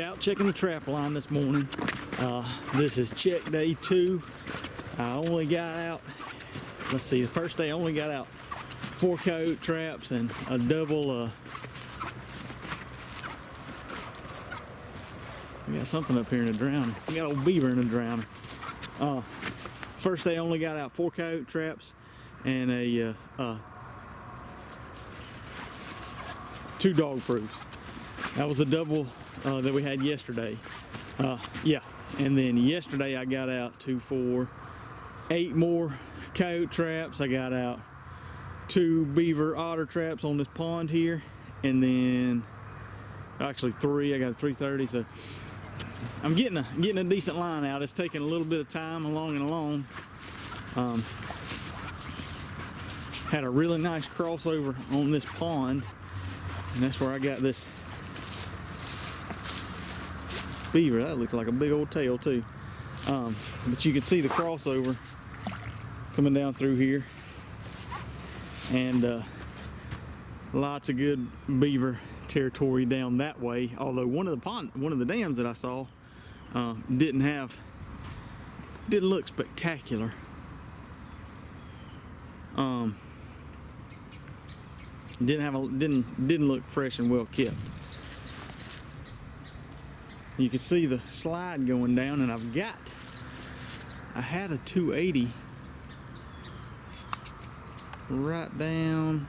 Out checking the trap line this morning. This is check day 2. I only got out, let's see, the first day I only got out 4 coyote traps and a double, we got something up here in the drowner. We got old beaver in the drowner. First day I only got out 4 coyote traps and a 2 dog proofs. That was the double that we had yesterday. Yeah, and then yesterday I got out 2, 4, 8 more coyote traps. I got out 2 beaver otter traps on this pond here, and then actually 3. I got a 330. So I'm getting a decent line out. It's taking a little bit of time along and along. Had a really nice crossover on this pond, and that's where I got this beaver. That looks like a big old tail too. But you can see the crossover coming down through here, and lots of good beaver territory down that way. Although one of the dams that I saw didn't look spectacular. Didn't look fresh and well kept. You can see the slide going down, and I had a 280 right down,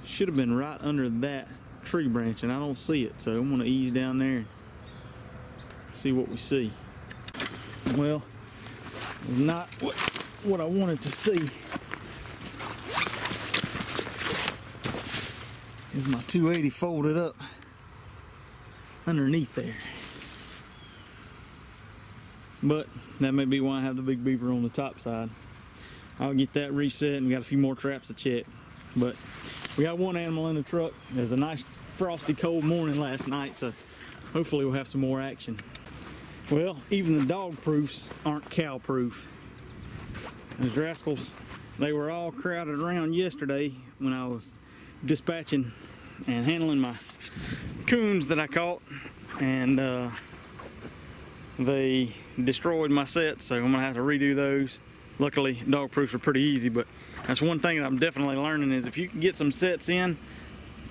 should have been right under that tree branch, and I don't see it, so I'm going to ease down there and see what we see. Well, it's not what I wanted to see. Here's my 280 folded up underneath there. But that may be why I have the big beaver on the top side. I'll get that reset, and we got a few more traps to check. But we got 1 animal in the truck. It was a nice frosty cold morning last night, so hopefully we'll have some more action. Well, even the dog proofs aren't cow proof. Those rascals, they were all crowded around yesterday when I was dispatching and handling my coons that I caught, and they destroyed my sets, so I'm gonna have to redo those. Luckily, dog proofs are pretty easy, but that's one thing that I'm definitely learning, is if you can get some sets in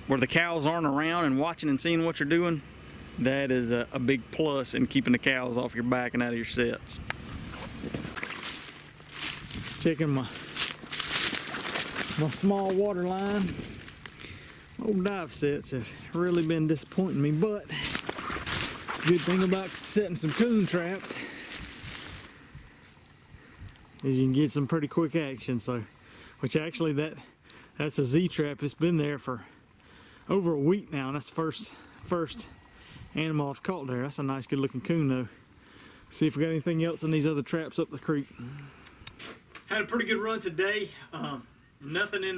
where the cows aren't around and watching and seeing what you're doing, that is a big plus in keeping the cows off your back and out of your sets. Checking my small water line. Old dive sets have really been disappointing me, but good thing about setting some coon traps is you can get some pretty quick action. So, which actually that's a Z trap. It's been there for over a week now, and that's the first animal I've caught there. That's a nice good looking coon though. See if we got anything else in these other traps up the creek. Had a pretty good run today. Nothing in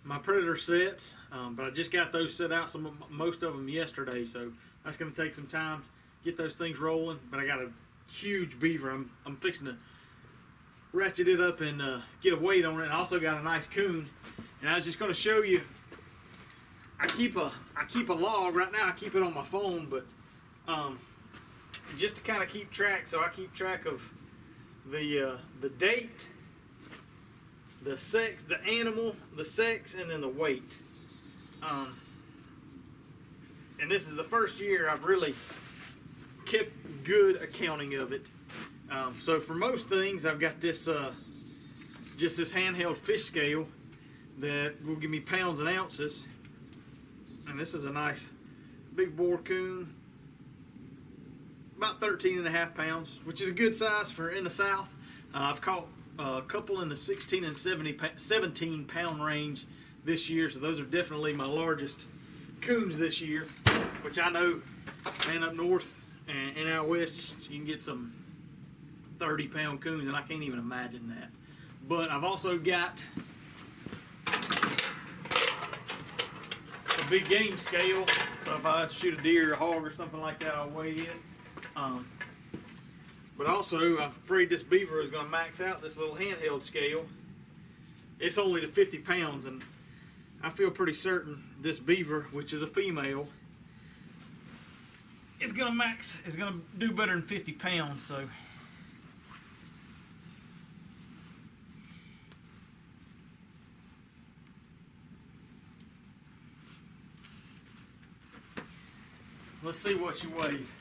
my predator sets, but I just got those set out, most of them yesterday, so that's going to take some time get those things rolling. But I got a huge beaver. I'm fixing to ratchet it up and get a weight on it, and I also got a nice coon. And I was just going to show you, I keep a log right now. I keep it on my phone, but just to kind of keep track, so I keep track of the date, the sex, the animal, the sex, and then the weight. And this is the first year I've really kept good accounting of it. So for most things, I've got this just this handheld fish scale that will give me pounds and ounces. And this is a nice big bore coon, about 13.5 pounds, which is a good size for in the South. I've caught a couple in the 16 and 17 pound range this year, so those are definitely my largest coons this year, which I know, man, up north and out west you can get some 30-pound coons, and I can't even imagine that. But I've also got a big game scale, so if I shoot a deer or a hog or something like that, I'll weigh it. But also, I'm afraid this beaver is going to max out this little handheld scale. It's only to 50 pounds, and I feel pretty certain this beaver, which is a female, is gonna do better than 50 pounds. So let's see what she weighs.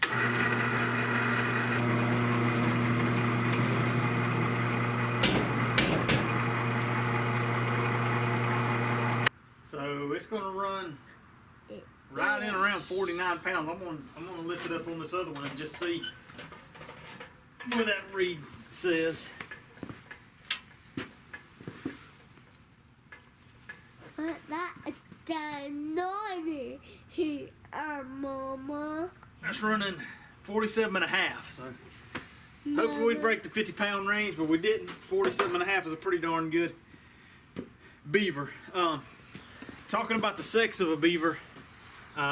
So it's gonna run right in around 49 pounds. I'm gonna lift it up on this other one and just see what that read says. Mama. That's running 47 and a half. So hopefully we'd break the 50-pound range, but we didn't. 47 and a half is a pretty darn good beaver. Talking about the sex of a beaver,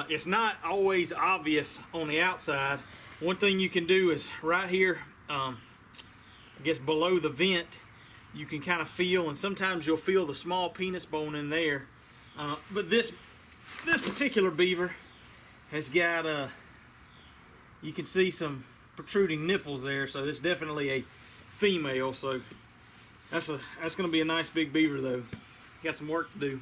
it's not always obvious on the outside. One thing you can do is right here, I guess below the vent, you can kind of feel, and sometimes you'll feel the small penis bone in there. But this particular beaver has got you can see some protruding nipples there, so it's definitely a female. So that's going to be a nice big beaver though. Got some work to do.